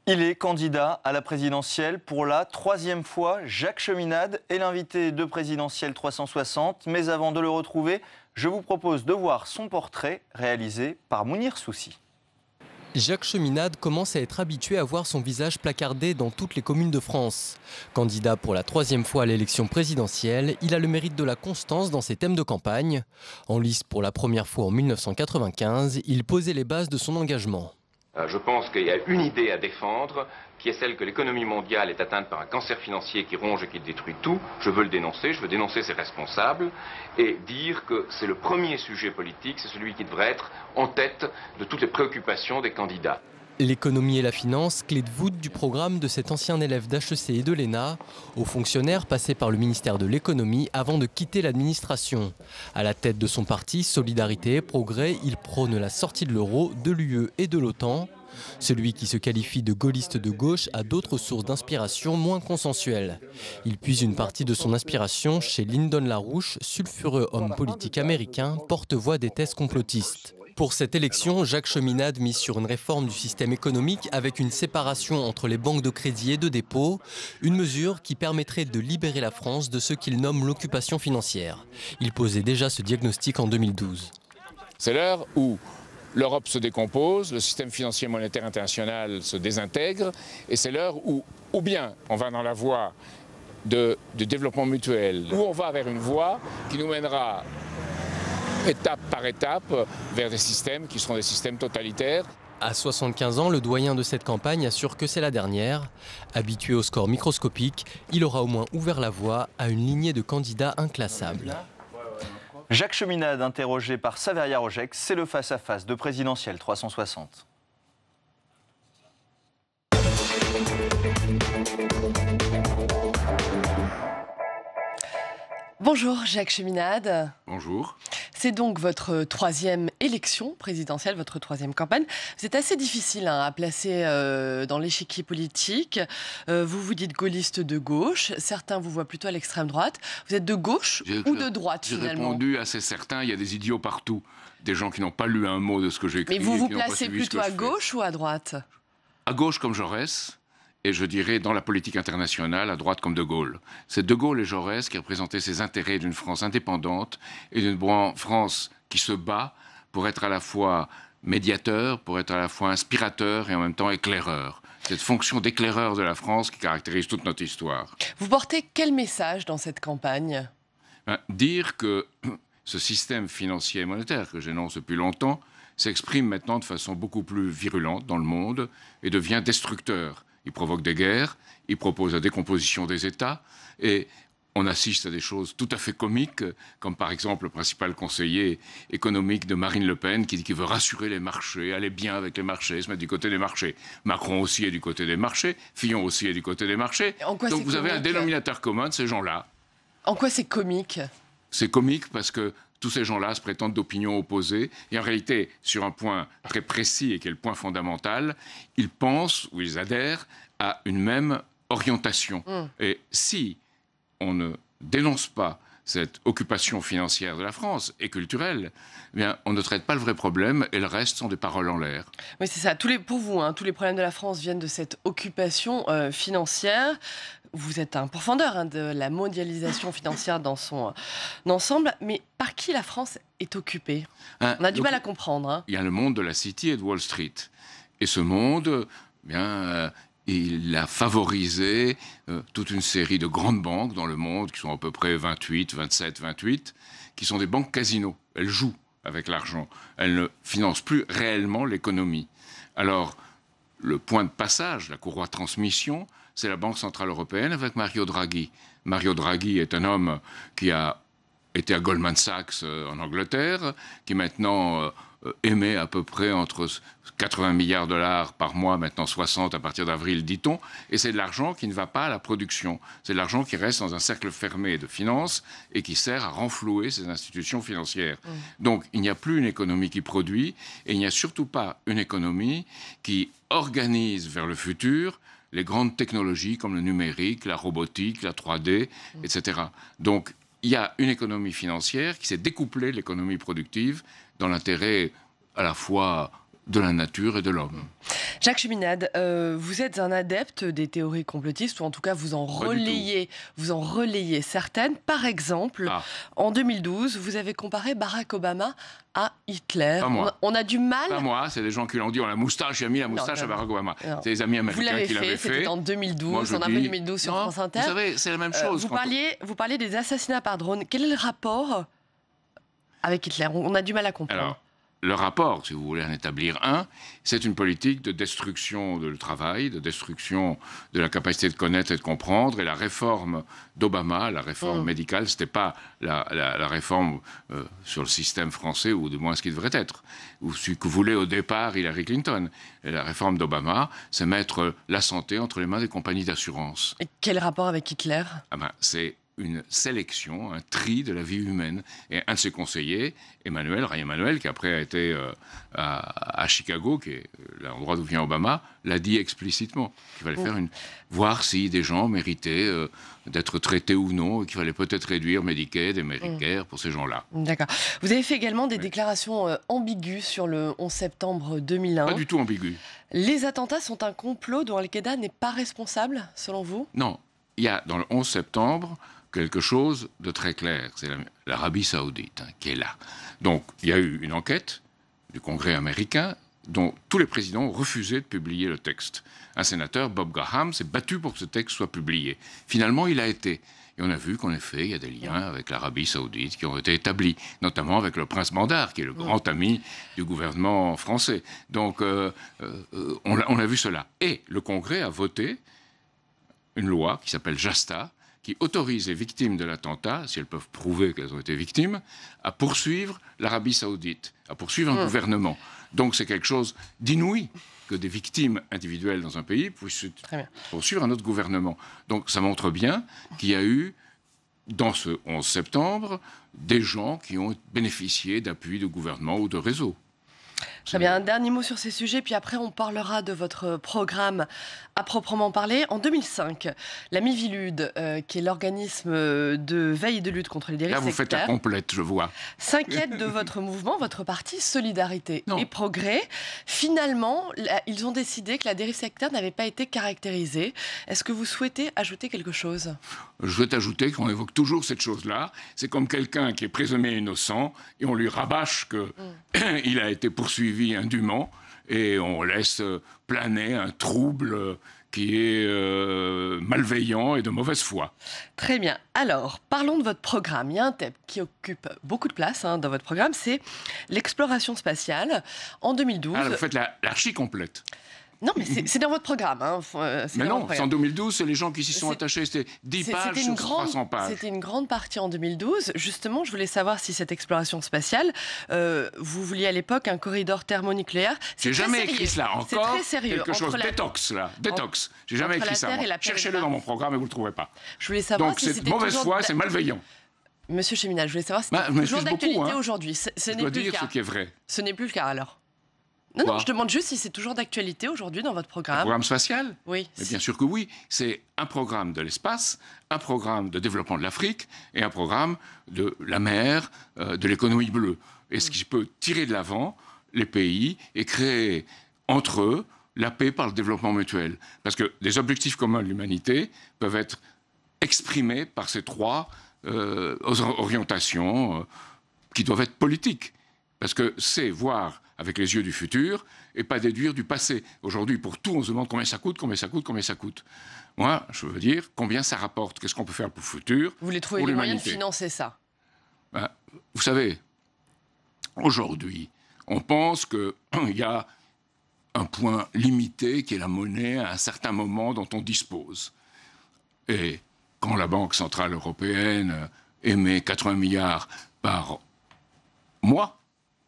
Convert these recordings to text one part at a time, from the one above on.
Il est candidat à la présidentielle pour la troisième fois. Jacques Cheminade est l'invité de Présidentielle 360. Mais avant de le retrouver, je vous propose de voir son portrait réalisé par Mounir Soussi. Jacques Cheminade commence à être habitué à voir son visage placardé dans toutes les communes de France. Candidat pour la troisième fois à l'élection présidentielle, il a le mérite de la constance dans ses thèmes de campagne. En lice pour la première fois en 1995, il posait les bases de son engagement. Je pense qu'il y a une idée à défendre, qui est celle que l'économie mondiale est atteinte par un cancer financier qui ronge et qui détruit tout. Je veux le dénoncer, je veux dénoncer ses responsables et dire que c'est le premier sujet politique, c'est celui qui devrait être en tête de toutes les préoccupations des candidats. L'économie et la finance, clé de voûte du programme de cet ancien élève d'HEC et de l'ENA, haut fonctionnaire passé par le ministère de l'économie avant de quitter l'administration. À la tête de son parti, Solidarité et Progrès, il prône la sortie de l'euro, de l'UE et de l'OTAN. Celui qui se qualifie de gaulliste de gauche a d'autres sources d'inspiration moins consensuelles. Il puise une partie de son inspiration chez Lyndon LaRouche, sulfureux homme politique américain, porte-voix des thèses complotistes. Pour cette élection, Jacques Cheminade mise sur une réforme du système économique avec une séparation entre les banques de crédit et de dépôt, une mesure qui permettrait de libérer la France de ce qu'il nomme l'occupation financière. Il posait déjà ce diagnostic en 2012. C'est l'heure où l'Europe se décompose, le système financier monétaire international se désintègre, et c'est l'heure où, ou bien on va dans la voie du développement mutuel, ou on va vers une voie qui nous mènera étape par étape vers des systèmes qui seront des systèmes totalitaires. À 75 ans, le doyen de cette campagne assure que c'est la dernière. Habitué au score microscopique, il aura au moins ouvert la voie à une lignée de candidats inclassables. Jacques Cheminade, interrogé par Saveria Rogex, c'est le face-à-face de Présidentielle 360. Bonjour Jacques Cheminade. Bonjour. C'est donc votre troisième élection présidentielle, votre troisième campagne. C'est assez difficile à placer dans l'échiquier politique. Vous vous dites gaulliste de gauche, certains vous voient plutôt à l'extrême droite. Vous êtes de gauche ou de droite finalement? J'ai répondu à certains, il y a des idiots partout. Des gens qui n'ont pas lu un mot de ce que j'ai écrit. Mais vous vous placez plutôt à gauche ou à droite? À gauche comme Jaurès. Et je dirais, dans la politique internationale, à droite comme De Gaulle. C'est De Gaulle et Jaurès qui représentaient ces intérêts d'une France indépendante et d'une France qui se bat pour être à la fois médiateur, pour être à la fois inspirateur et en même temps éclaireur. Cette fonction d'éclaireur de la France qui caractérise toute notre histoire. Vous portez quel message dans cette campagne? Dire que ce système financier et monétaire que j'énonce depuis longtemps s'exprime maintenant de façon beaucoup plus virulente dans le monde et devient destructeur. Il provoque des guerres, il propose la décomposition des États, et on assiste à des choses tout à fait comiques, comme par exemple le principal conseiller économique de Marine Le Pen qui dit qu'il veut rassurer les marchés, aller bien avec les marchés, se mettre du côté des marchés. Macron aussi est du côté des marchés, Fillon aussi est du côté des marchés. Donc vous avez un dénominateur commun de ces gens-là. En quoi c'est comique? C'est comique parce que tous ces gens-là se prétendent d'opinions opposées. Et en réalité, sur un point très précis et qui est le point fondamental, ils pensent ou ils adhèrent à une même orientation. Et si on ne dénonce pas cette occupation financière de la France et culturelle, eh bien, on ne traite pas le vrai problème et le reste sont des paroles en l'air. Oui, c'est ça. Pour vous, tous les problèmes de la France viennent de cette occupation financière. Vous êtes un pourfendeur de la mondialisation financière dans son ensemble. Mais par qui la France est occupée? On a du mal à comprendre. Il y a le monde de la City et de Wall Street. Et ce monde, il a favorisé toute une série de grandes banques dans le monde, qui sont à peu près 28, qui sont des banques casinos. Elles jouent avec l'argent. Elles ne financent plus réellement l'économie. Alors, le point de passage, la courroie de transmission, c'est la Banque Centrale Européenne avec Mario Draghi. Mario Draghi est un homme qui a été à Goldman Sachs en Angleterre, qui maintenant émet à peu près entre 80 milliards de dollars par mois, maintenant 60 à partir d'avril, dit-on, et c'est de l'argent qui ne va pas à la production. C'est de l'argent qui reste dans un cercle fermé de finances et qui sert à renflouer ces institutions financières. Donc il n'y a plus une économie qui produit et il n'y a surtout pas une économie qui organise vers le futur les grandes technologies comme le numérique, la robotique, la 3D, etc. Donc il y a une économie financière qui s'est découplée de l'économie productive dans l'intérêt à la fois de la nature et de l'homme. Jacques Cheminade, vous êtes un adepte des théories complotistes, ou en tout cas vous en relayez certaines. Par exemple, en 2012, vous avez comparé Barack Obama à Hitler. Pas moi. On a du mal... Pas moi, c'est des gens qui l'ont dit, on a moustache, j'ai mis la moustache à Barack Obama. C'est les amis américains qui l'avaient fait. C'était en 2012, on a fait 2012 sur France Inter. Vous savez, c'est la même chose. Vous parliez des assassinats par drone. Quel est le rapport avec Hitler? On a du mal à comprendre. Alors, le rapport, si vous voulez en établir un, c'est une politique de destruction du travail, de destruction de la capacité de connaître et de comprendre. Et la réforme d'Obama, la réforme médicale, ce n'était pas la réforme sur le système français, ou du moins ce qui devrait être, ou ce que voulait au départ Hillary Clinton. Et la réforme d'Obama, c'est mettre la santé entre les mains des compagnies d'assurance. Et quel rapport avec Hitler? C'est une sélection, un tri de la vie humaine. Et un de ses conseillers, Ray Emanuel, qui après a été à Chicago, qui est l'endroit d'où vient Obama, l'a dit explicitement. Qu'il fallait voir si des gens méritaient d'être traités ou non, et qu'il fallait peut-être réduire Medicaid et Medicare pour ces gens-là. D'accord. Vous avez fait également des déclarations ambiguës sur le 11 septembre 2001. Pas du tout ambiguës. Les attentats sont un complot dont Al-Qaïda n'est pas responsable, selon vous? Non. Il y a dans le 11 septembre quelque chose de très clair, c'est l'Arabie Saoudite qui est là. Donc, il y a eu une enquête du Congrès américain dont tous les présidents ont refusé de publier le texte. Un sénateur, Bob Graham, s'est battu pour que ce texte soit publié. Finalement, il a été. Et on a vu qu'en effet, il y a des liens avec l'Arabie Saoudite qui ont été établis, notamment avec le prince Bandar, qui est le grand ami du gouvernement français. Donc, on a vu cela. Et le Congrès a voté une loi qui s'appelle JASTA, qui autorise les victimes de l'attentat, si elles peuvent prouver qu'elles ont été victimes, à poursuivre l'Arabie Saoudite, à poursuivre un gouvernement. Donc c'est quelque chose d'inouï que des victimes individuelles dans un pays puissent poursuivre un autre gouvernement. Donc ça montre bien qu'il y a eu, dans ce 11 septembre, des gens qui ont bénéficié d'appui de gouvernement ou de réseaux. Très bien, un dernier mot sur ces sujets, puis après on parlera de votre programme à proprement parler. En 2005, la Miviludes, qui est l'organisme de veille et de lutte contre les dérives sectaires... Là, vous faites la complète, je vois. ...s'inquiète de votre mouvement, votre parti, Solidarité et Progrès. Finalement, ils ont décidé que la dérive sectaire n'avait pas été caractérisée. Est-ce que vous souhaitez ajouter quelque chose? Je souhaite ajouter qu'on évoque toujours cette chose-là. C'est comme quelqu'un qui est présumé innocent et on lui rabâche qu'il a été poursuivi indûment et on laisse planer un trouble qui est malveillant et de mauvaise foi. Très bien. Alors, parlons de votre programme. Il y a un thème qui occupe beaucoup de place dans votre programme, c'est l'exploration spatiale. En 2012... Ah, vous faites l'archi complète. Non, mais c'est dans votre programme. Mais non, c'est en 2012, c'est les gens qui s'y sont attachés. C'était 10 pages sur 300 pages. C'était une grande partie en 2012. Justement, je voulais savoir si cette exploration spatiale, vous vouliez à l'époque un corridor thermonucléaire. J'ai jamais écrit cela. Encore très sérieux. Quelque chose détox, là. Détox. J'ai jamais écrit ça. Cherchez-le dans mon programme et vous ne le trouverez pas. Je voulais savoir donc, c'est mauvaise foi, c'est malveillant. Monsieur Cheminade, je voulais savoir si c'était toujours d'actualité aujourd'hui. Ce n'est plus le cas. Ce qui est vrai. Ce n'est plus le cas, alors. Non, je demande juste si c'est toujours d'actualité aujourd'hui dans votre programme. Le programme spatial? Oui. Mais bien sûr que oui. C'est un programme de l'espace, un programme de développement de l'Afrique et un programme de la mer, de l'économie bleue. Et ce qui peut tirer de l'avant les pays et créer entre eux la paix par le développement mutuel. Parce que des objectifs communs de l'humanité peuvent être exprimés par ces trois orientations qui doivent être politiques. Parce que c'est voir avec les yeux du futur et pas déduire du passé. Aujourd'hui, pour tout, on se demande combien ça coûte, combien ça coûte, combien ça coûte. Moi, je veux dire combien ça rapporte, qu'est-ce qu'on peut faire pour le futur. Vous voulez trouver les moyens de financer ça? Vous savez, aujourd'hui, on pense qu'il y a un point limité qui est la monnaie à un certain moment dont on dispose. Et quand la Banque Centrale Européenne émet 80 milliards par mois,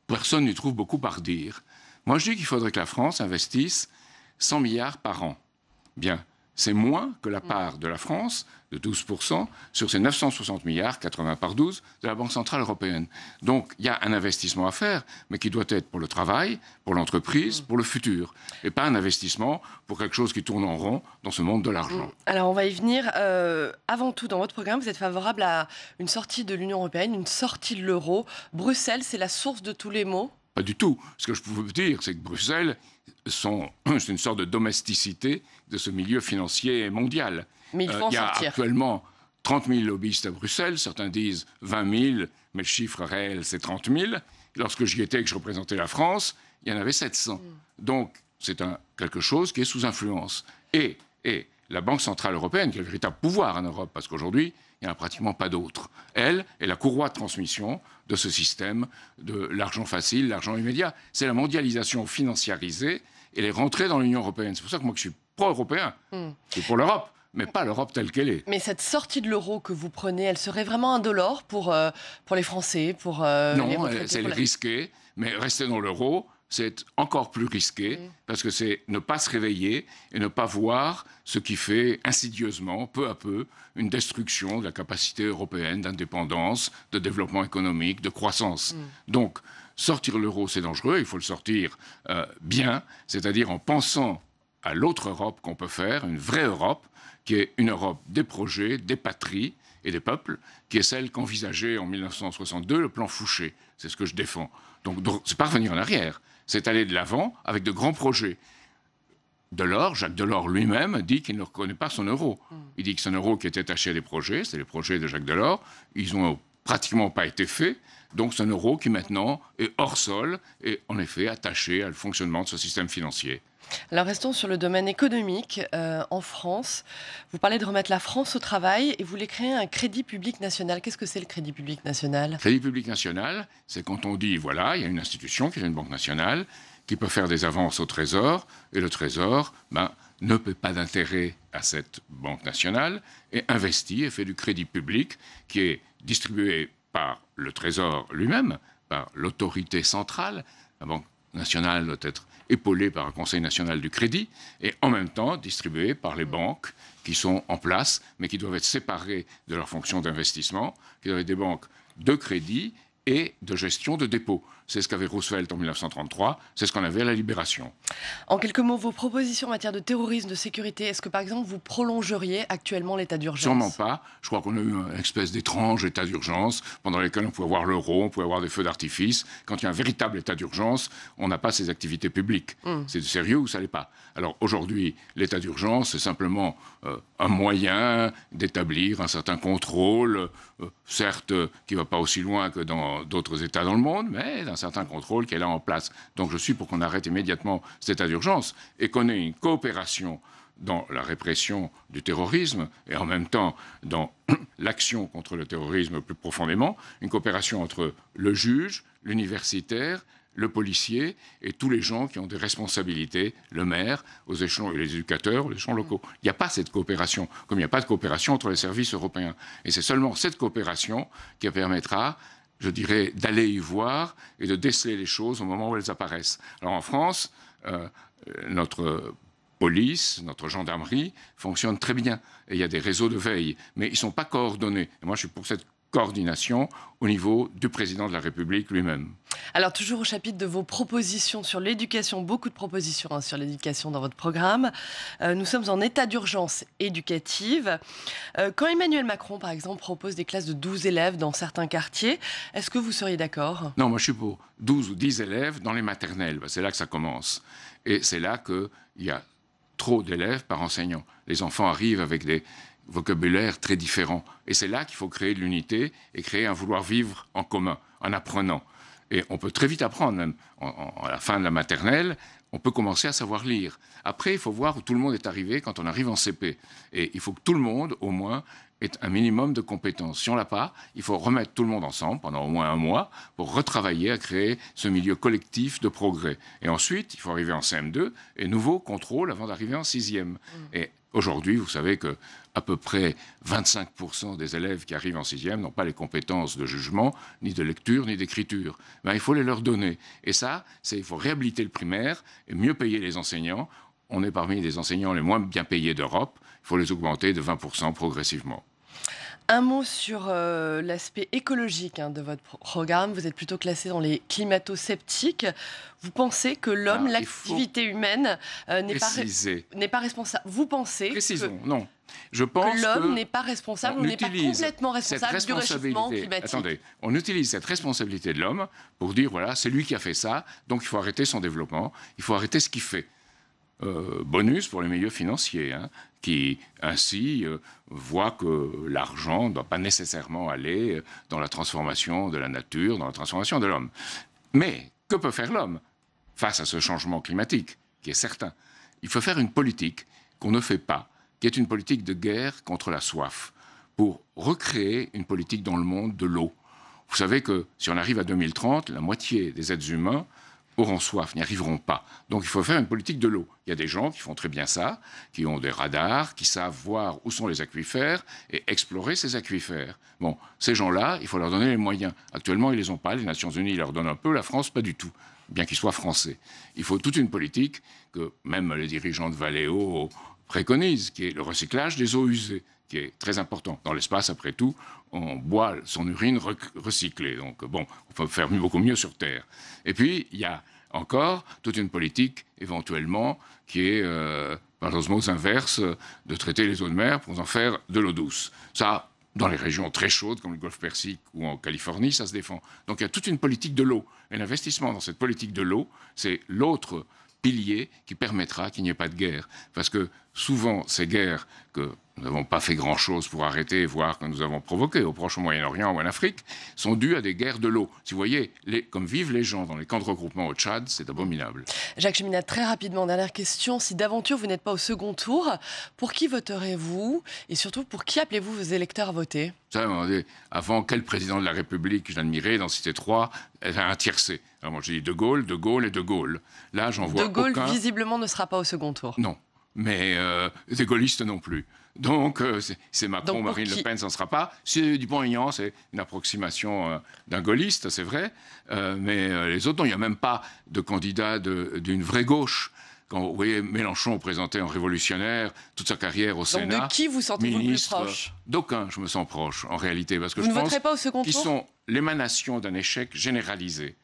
personne n'y trouve beaucoup à redire. Moi, je dis qu'il faudrait que la France investisse 100 milliards par an. Bien, c'est moins que la part de la France, de 12%, sur ces 960 milliards, 80 par 12, de la Banque Centrale Européenne. Donc, il y a un investissement à faire, mais qui doit être pour le travail, pour l'entreprise, pour le futur. Et pas un investissement pour quelque chose qui tourne en rond dans ce monde de l'argent. Alors, on va y venir. Avant tout, dans votre programme, vous êtes favorable à une sortie de l'Union européenne, une sortie de l'euro. Bruxelles, c'est la source de tous les maux? pas du tout. Ce que je peux vous dire, c'est que Bruxelles, c'est une sorte de domesticité de ce milieu financier mondial. Mais il faut en y a sortir. Actuellement 30 000 lobbyistes à Bruxelles, certains disent 20 000, mais le chiffre réel, c'est 30 000. Lorsque j'y étais et que je représentais la France, il y en avait 700. Donc, c'est quelque chose qui est sous influence. Et la Banque Centrale Européenne, qui a le véritable pouvoir en Europe, parce qu'aujourd'hui, il n'y en a pratiquement pas d'autres. Elle est la courroie de transmission de ce système de l'argent facile, l'argent immédiat. C'est la mondialisation financiarisée et les rentrées dans l'Union européenne. C'est pour ça que moi, je suis pro-européen. Je suis pour l'Europe, mais pas l'Europe telle qu'elle est. Mais cette sortie de l'euro que vous prenez, elle serait vraiment indolore pour les Français, pour les Non, retraités, c'est risqué, mais rester dans l'euro, c'est encore plus risqué, parce que c'est ne pas se réveiller et ne pas voir ce qui fait insidieusement, peu à peu, une destruction de la capacité européenne d'indépendance, de développement économique, de croissance. Donc, sortir l'euro, c'est dangereux, il faut le sortir bien, c'est-à-dire en pensant à l'autre Europe qu'on peut faire, une vraie Europe, qui est une Europe des projets, des patries et des peuples, qui est celle qu'envisageait en 1962 le plan Fouché. C'est ce que je défends. Donc c'est pas revenir en arrière, c'est aller de l'avant avec de grands projets. Jacques Delors lui-même dit qu'il ne reconnaît pas son euro. Il dit que c'est un euro qui est attaché à des projets, c'est les projets de Jacques Delors, ils n'ont pratiquement pas été faits, donc c'est un euro qui maintenant est hors sol et en effet attaché à le fonctionnement de ce système financier. Alors restons sur le domaine économique. En France, vous parlez de remettre la France au travail et vous voulez créer un crédit public national. Qu'est-ce que c'est le crédit public national ? Crédit public national, c'est quand on dit, voilà, il y a une institution qui est une banque nationale qui peut faire des avances au Trésor et le Trésor ne paie pas d'intérêt à cette banque nationale et investit et fait du crédit public qui est distribué par le Trésor lui-même, par l'autorité centrale. La banque nationale doit être épaulé par un Conseil national du crédit et en même temps distribué par les banques qui sont en place, mais qui doivent être séparées de leur fonction d'investissement, qui doivent être des banques de crédit et de gestion de dépôt. C'est ce qu'avait Roosevelt en 1933, c'est ce qu'on avait à la Libération. En quelques mots, vos propositions en matière de terrorisme, de sécurité, est-ce que par exemple vous prolongeriez actuellement l'état d'urgence ? Sûrement pas. Je crois qu'on a eu une espèce d'étrange état d'urgence pendant lequel on pouvait voir l'euro, on pouvait avoir des feux d'artifice. Quand il y a un véritable état d'urgence, on n'a pas ces activités publiques. C'est sérieux ou ça l'est pas. Alors aujourd'hui, l'état d'urgence, c'est simplement un moyen d'établir un certain contrôle, certes qui ne va pas aussi loin que dans d'autres États dans le monde, mais un certain contrôle qui est là en place. Donc je suis pour qu'on arrête immédiatement cet état d'urgence et qu'on ait une coopération dans la répression du terrorisme et en même temps dans l'action contre le terrorisme plus profondément, une coopération entre le juge, l'universitaire, le policier et tous les gens qui ont des responsabilités, le maire, aux échelons et les éducateurs, aux échelons locaux. Il n'y a pas cette coopération, comme il n'y a pas de coopération entre les services européens. Et c'est seulement cette coopération qui permettra, je dirais, d'aller y voir et de déceler les choses au moment où elles apparaissent. Alors en France, notre police, notre gendarmerie fonctionne très bien. Et il y a des réseaux de veille, mais ils ne sont pas coordonnés. Et moi, je suis pour cette coordination au niveau du président de la République lui-même. Alors, toujours au chapitre de vos propositions sur l'éducation, beaucoup de propositions sur l'éducation dans votre programme. Nous sommes en état d'urgence éducative. Quand Emmanuel Macron, par exemple, propose des classes de 12 élèves dans certains quartiers, est-ce que vous seriez d'accord ? Non, moi je suis pour 12 ou 10 élèves dans les maternelles. C'est là que ça commence. Et c'est là qu'il y a trop d'élèves par enseignant. Les enfants arrivent avec des vocabulaires très différents. Et c'est là qu'il faut créer de l'unité et créer un vouloir vivre en commun, en apprenant. Et on peut très vite apprendre, même à la fin de la maternelle, on peut commencer à savoir lire. Après, il faut voir où tout le monde est arrivé quand on arrive en CP. Et il faut que tout le monde, au moins, ait un minimum de compétences. Si on ne l'a pas, il faut remettre tout le monde ensemble pendant au moins un mois pour retravailler à créer ce milieu collectif de progrès. Et ensuite, il faut arriver en CM2 et nouveau contrôle avant d'arriver en 6e. Et aujourd'hui, vous savez que à peu près 25% des élèves qui arrivent en 6e n'ont pas les compétences de jugement, ni de lecture, ni d'écriture. Il faut les leur donner. Et ça, il faut réhabiliter le primaire et mieux payer les enseignants. On est parmi les enseignants les moins bien payés d'Europe. Il faut les augmenter de 20% progressivement. Un mot sur l'aspect écologique de votre programme. Vous êtes plutôt classé dans les climato-sceptiques. Vous pensez que l'homme, l'activité humaine n'est pas responsable. Vous pensez non. Je pense que l'homme n'est pas responsable, ou n'est pas complètement responsable du réchauffement climatique. Attendez, on utilise cette responsabilité de l'homme pour dire, voilà, c'est lui qui a fait ça, donc il faut arrêter son développement, il faut arrêter ce qu'il fait. Bonus pour les milieux financiers, qui ainsi voient que l'argent ne doit pas nécessairement aller dans la transformation de la nature, dans la transformation de l'homme. Mais que peut faire l'homme face à ce changement climatique, qui est certain? Il faut faire une politique qu'on ne fait pas, qui est une politique de guerre contre la soif, pour recréer une politique dans le monde de l'eau. Vous savez que si on arrive à 2030, la moitié des êtres humains auront soif, n'y arriveront pas. Donc il faut faire une politique de l'eau. Il y a des gens qui font très bien ça, qui ont des radars, qui savent voir où sont les aquifères et explorer ces aquifères. Bon, ces gens-là, il faut leur donner les moyens. Actuellement, ils ne les ont pas. Les Nations Unies leur donnent un peu, la France, pas du tout, bien qu'ils soient français. Il faut toute une politique que même les dirigeants de Valeo préconisent, qui est le recyclage des eaux usées, qui est très important. Dans l'espace, après tout, on boit son urine recyclée. Donc, bon, on peut faire beaucoup mieux sur Terre. Et puis, il y a encore toute une politique, éventuellement, qui est, par l'osmose inverse, de traiter les eaux de mer pour en faire de l'eau douce. Ça, dans les régions très chaudes, comme le Golfe Persique ou en Californie, ça se défend. Donc, il y a toute une politique de l'eau. Et l'investissement dans cette politique de l'eau, c'est l'autre pilier qui permettra qu'il n'y ait pas de guerre. Parce que souvent, ces guerres que nous n'avons pas fait grand-chose pour arrêter, voire que nous avons provoquées au Proche Moyen-Orient ou en Afrique, sont dues à des guerres de l'eau. Si vous voyez, comme vivent les gens dans les camps de regroupement au Tchad, c'est abominable. Jacques Cheminade, très rapidement, dernière question. Si d'aventure vous n'êtes pas au second tour, pour qui voterez-vous? Et surtout, pour qui appelez-vous vos électeurs à voter? Vous savez, avant, quel président de la République j'admirais, d'en citer trois, un tiercé. Alors moi, j'ai dit De Gaulle et De Gaulle. Là, j'en vois aucun. De Gaulle, visiblement, ne sera pas au second tour. Non, mais des gaullistes non plus. Donc, c'est Macron, Marine Le Pen, ça ne sera pas. C'est Dupont-Aignan, c'est une approximation d'un gaulliste, c'est vrai. Mais les autres, non, il n'y a même pas de candidat d'une vraie gauche. Quand vous voyez Mélenchon présenté en révolutionnaire, toute sa carrière au Sénat. Donc de qui vous sentez-vous le plus proche? D'aucun, je me sens proche, en réalité. Parce que vous je ne voterez pas au second tour? Qu'ils sont l'émanation d'un échec généralisé.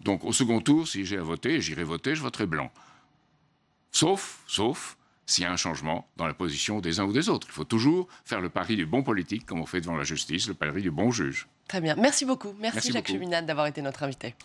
Donc, au second tour, si j'ai à voter, j'irai voter, je voterai blanc. Sauf s'il y a un changement dans la position des uns ou des autres. Il faut toujours faire le pari du bon politique, comme on fait devant la justice, le pari du bon juge. Très bien. Merci beaucoup. Merci Jacques Cheminade d'avoir été notre invité.